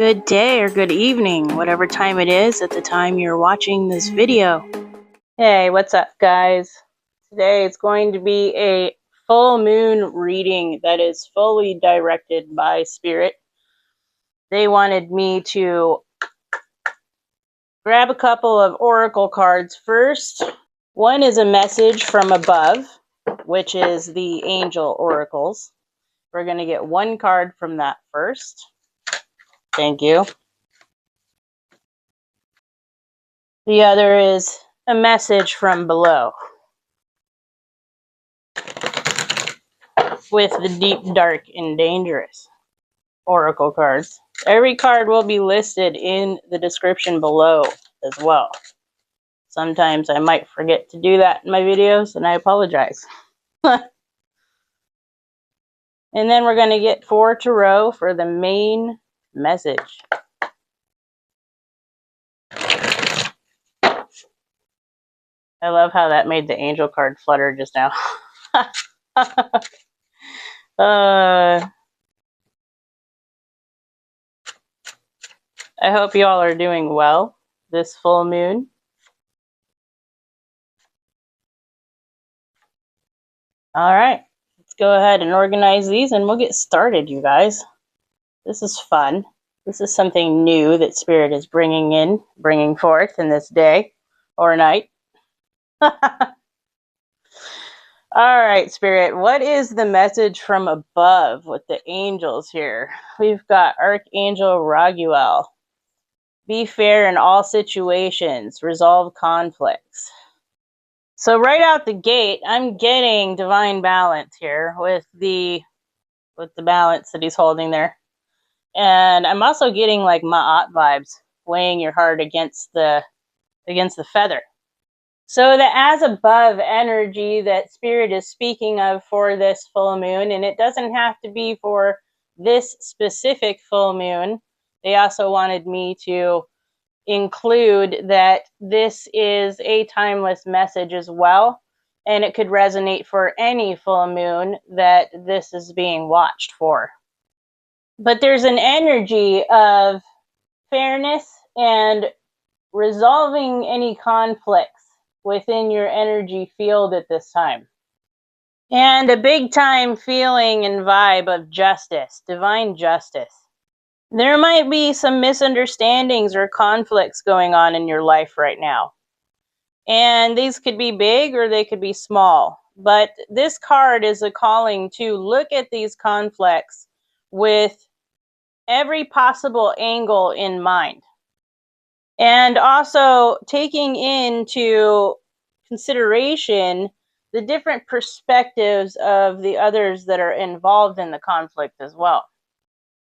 Good day or good evening, whatever time it is at the time you're watching this video. Hey, what's up, guys? Today it's going to be a full moon reading that is fully directed by Spirit. They wanted me to grab a couple of oracle cards first. One is a message from above, which is the angel oracles. We're going to get one card from that first. Thank you. The other is a message from below with the deep, dark, and dangerous oracle cards. Every card will be listed in the description below as well. Sometimes I might forget to do that in my videos, and I apologize. And then we're going to get 4 tarot for the main message. I love how that made the angel card flutter just now. I hope you all are doing well this full moon. All right, let's go ahead and organize these and we'll get started, you guys. This is fun. This is something new that Spirit is bringing forth in this day or night. All right, Spirit, what is the message from above with the angels here? We've got Archangel Raguel. Be fair in all situations. Resolve conflicts. So right out the gate, I'm getting divine balance here with the balance that he's holding there. And I'm also getting like Ma'at vibes, weighing your heart against the feather. So the as above energy that Spirit is speaking of for this full moon, and it doesn't have to be for this specific full moon. They also wanted me to include that this is a timeless message as well, and it could resonate for any full moon that this is being watched for. But there's an energy of fairness and resolving any conflicts within your energy field at this time. And a big time feeling and vibe of justice, divine justice. There might be some misunderstandings or conflicts going on in your life right now. And these could be big or they could be small. But this card is a calling to look at these conflicts with every possible angle in mind. And also taking into consideration the different perspectives of the others that are involved in the conflict as well.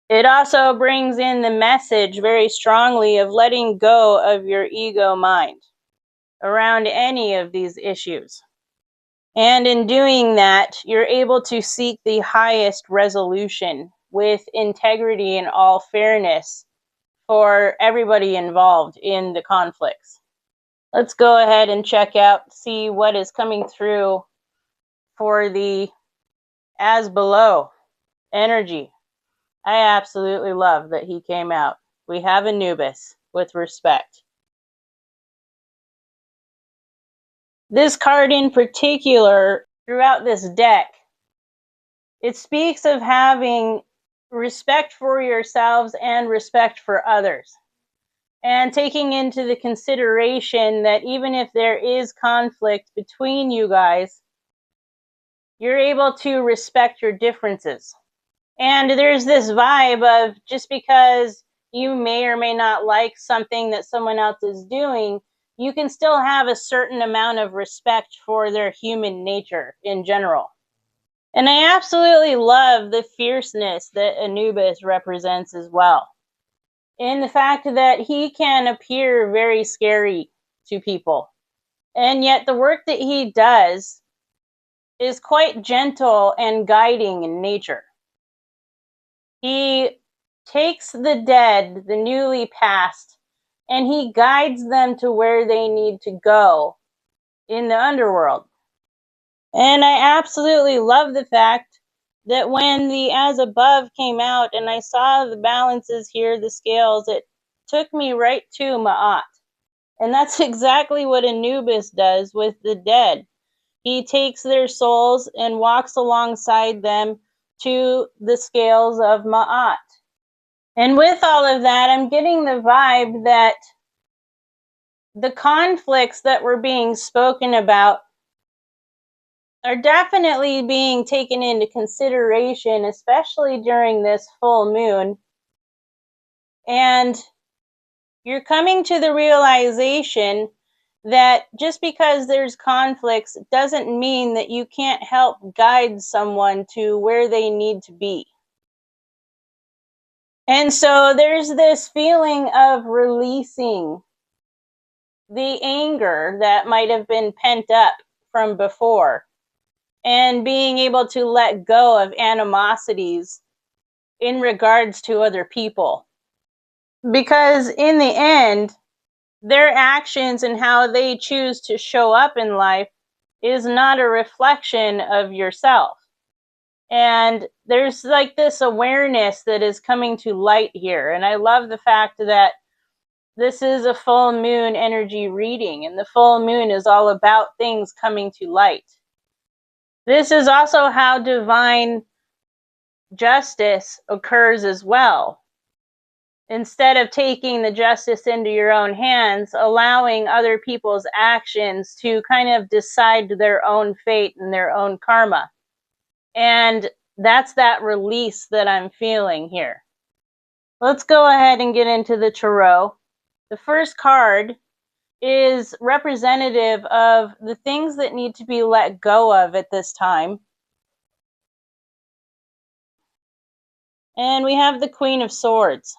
It also brings in the message very strongly of letting go of your ego mind around any of these issues. And in doing that, you're able to seek the highest resolution with integrity and all fairness for everybody involved in the conflicts. Let's go ahead and check out, see what is coming through for the as below energy. I absolutely love that he came out. We have Anubis with respect. This card in particular, throughout this deck, it speaks of having respect for yourselves and respect for others. And taking into the consideration that even if there is conflict between you guys, you're able to respect your differences. And there's this vibe of just because you may or may not like something that someone else is doing, you can still have a certain amount of respect for their human nature in general. And I absolutely love the fierceness that Anubis represents as well. In the fact that he can appear very scary to people. And yet the work that he does is quite gentle and guiding in nature. He takes the dead, the newly passed, and he guides them to where they need to go in the underworld. And I absolutely love the fact that when the as above came out and I saw the balances here, the scales, it took me right to Ma'at. And that's exactly what Anubis does with the dead. He takes their souls and walks alongside them to the scales of Ma'at. And with all of that, I'm getting the vibe that the conflicts that were being spoken about are definitely being taken into consideration, especially during this full moon. And you're coming to the realization that just because there's conflicts doesn't mean that you can't help guide someone to where they need to be. And so there's this feeling of releasing the anger that might have been pent up from before, and being able to let go of animosities in regards to other people. Because in the end, their actions and how they choose to show up in life is not a reflection of yourself. And there's like this awareness that is coming to light here. And I love the fact that this is a full moon energy reading, and the full moon is all about things coming to light. This is also how divine justice occurs as well. Instead of taking the justice into your own hands, allowing other people's actions to kind of decide their own fate and their own karma. And that's that release that I'm feeling here. Let's go ahead and get into the tarot. The first card is representative of the things that need to be let go of at this time. And we have the Queen of Swords.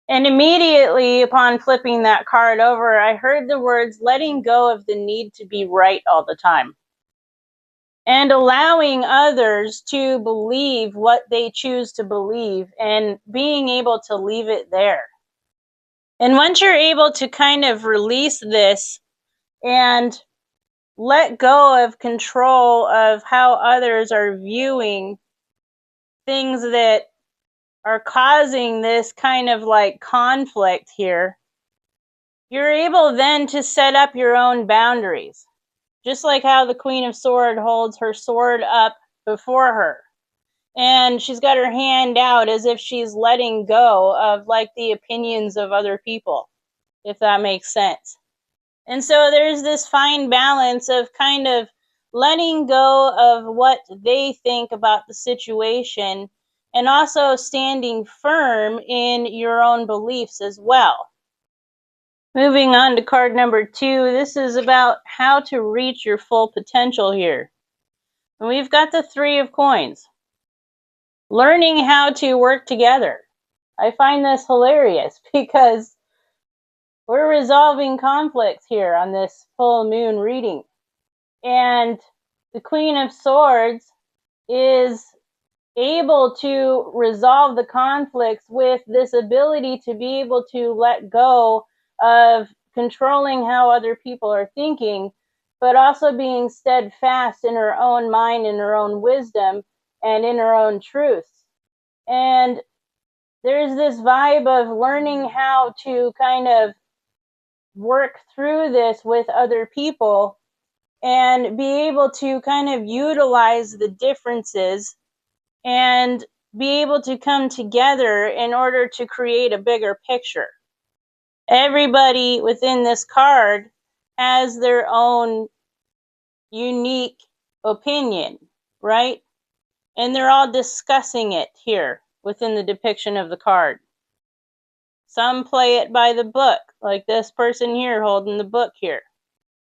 And immediately upon flipping that card over, I heard the words letting go of the need to be right all the time. And allowing others to believe what they choose to believe and being able to leave it there. And once you're able to kind of release this and let go of control of how others are viewing things that are causing this kind of like conflict here, you're able then to set up your own boundaries. Just like how the Queen of Swords holds her sword up before her. And she's got her hand out as if she's letting go of like the opinions of other people, if that makes sense. And so there's this fine balance of kind of letting go of what they think about the situation and also standing firm in your own beliefs as well. Moving on to card number 2, this is about how to reach your full potential here. And we've got the 3 of Coins. Learning how to work together. I find this hilarious because we're resolving conflicts here on this full moon reading. And the Queen of Swords is able to resolve the conflicts with this ability to be able to let go of controlling how other people are thinking, but also being steadfast in her own mind, in her own wisdom, and in her own truths. And there's this vibe of learning how to kind of work through this with other people and be able to kind of utilize the differences and be able to come together in order to create a bigger picture. Everybody within this card has their own unique opinion, right? And they're all discussing it here within the depiction of the card. Some play it by the book, like this person here holding the book here.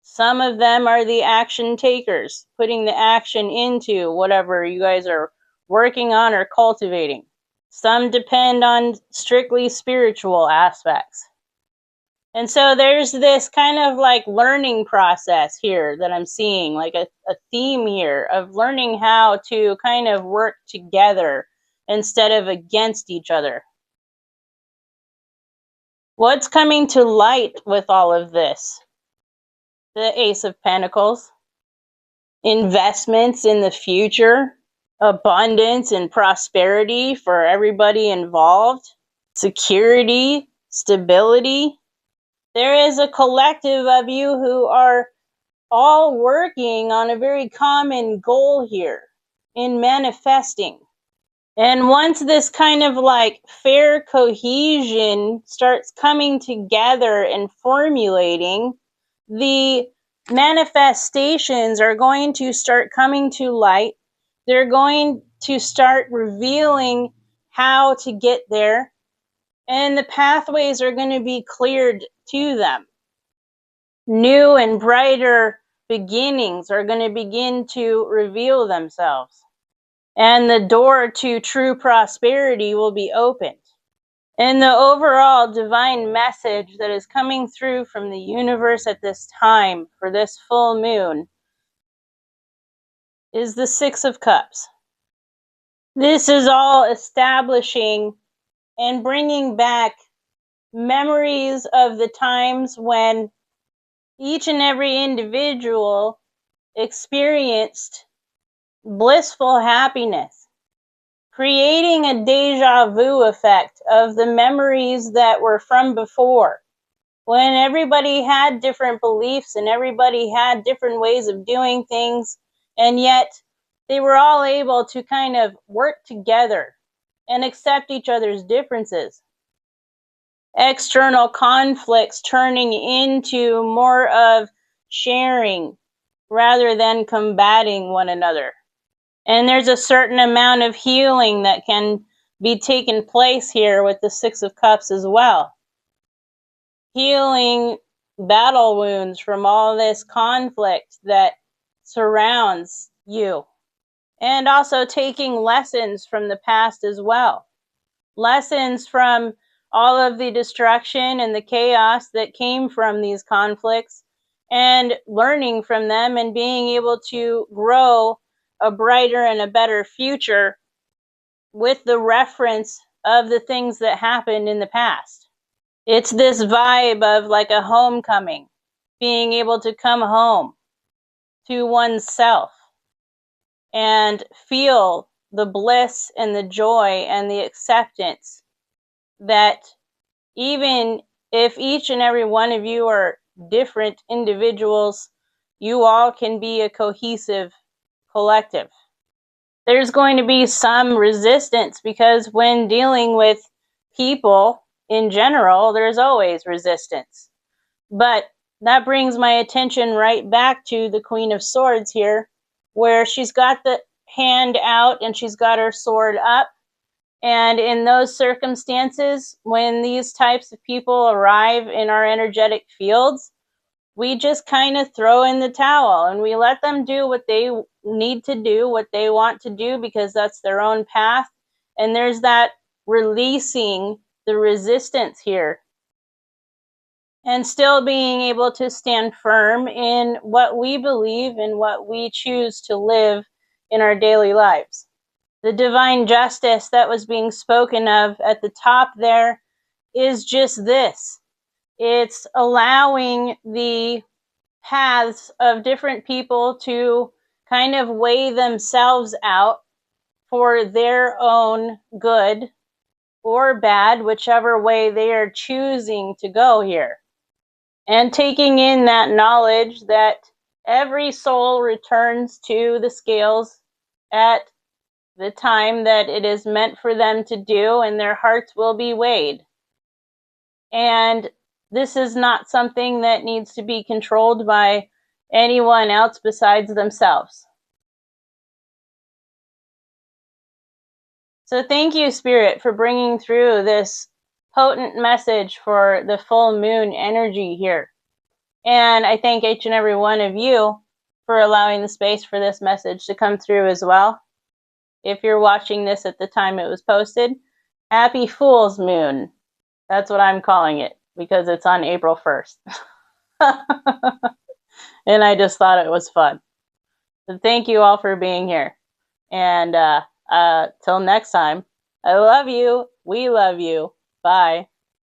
Some of them are the action takers, putting the action into whatever you guys are working on or cultivating. Some depend on strictly spiritual aspects. And so there's this kind of like learning process here that I'm seeing, like a theme here of learning how to kind of work together instead of against each other. What's coming to light with all of this? The Ace of Pentacles. Investments in the future. abundance and prosperity for everybody involved, security, stability. There is a collective of you who are all working on a very common goal here in manifesting. And once this kind of like fair cohesion starts coming together and formulating, the manifestations are going to start coming to light. They're going to start revealing how to get there, and the pathways are going to be cleared to them. New and brighter beginnings are going to begin to reveal themselves, and the door to true prosperity will be opened. And the overall divine message that is coming through from the universe at this time for this full moon is the Six of Cups. This is all establishing and bringing back memories of the times when each and every individual experienced blissful happiness, creating a deja vu effect of the memories that were from before, when everybody had different beliefs and everybody had different ways of doing things, and yet they were all able to kind of work together and accept each other's differences. External conflicts turning into more of sharing rather than combating one another. And there's a certain amount of healing that can be taken place here with the Six of Cups as well. Healing battle wounds from all this conflict that surrounds you. And also taking lessons from the past as well. Lessons from all of the destruction and the chaos that came from these conflicts, and learning from them and being able to grow a brighter and a better future with the reference of the things that happened in the past. It's this vibe of like a homecoming, being able to come home to oneself and feel the bliss and the joy and the acceptance that even if each and every one of you are different individuals, you all can be a cohesive collective. There's going to be some resistance because when dealing with people in general, there's always resistance. But that brings my attention right back to the Queen of Swords here, where she's got the hand out and she's got her sword up. And in those circumstances, when these types of people arrive in our energetic fields, we just kind of throw in the towel and we let them do what they need to do, what they want to do, because that's their own path. And there's that releasing the resistance here and still being able to stand firm in what we believe and what we choose to live in our daily lives. The divine justice that was being spoken of at the top there is just this. It's allowing the paths of different people to kind of weigh themselves out for their own good or bad, whichever way they are choosing to go here. And taking in that knowledge that every soul returns to the scales at the time that it is meant for them to do, and their hearts will be weighed. And this is not something that needs to be controlled by anyone else besides themselves. So thank you, Spirit, for bringing through this potent message for the full moon energy here. And I thank each and every one of you for allowing the space for this message to come through as well. If you're watching this at the time it was posted, Happy Fool's Moon. That's what I'm calling it, because it's on April 1st. And I just thought it was fun. So thank you all for being here. And till next time, I love you. We love you. Bye.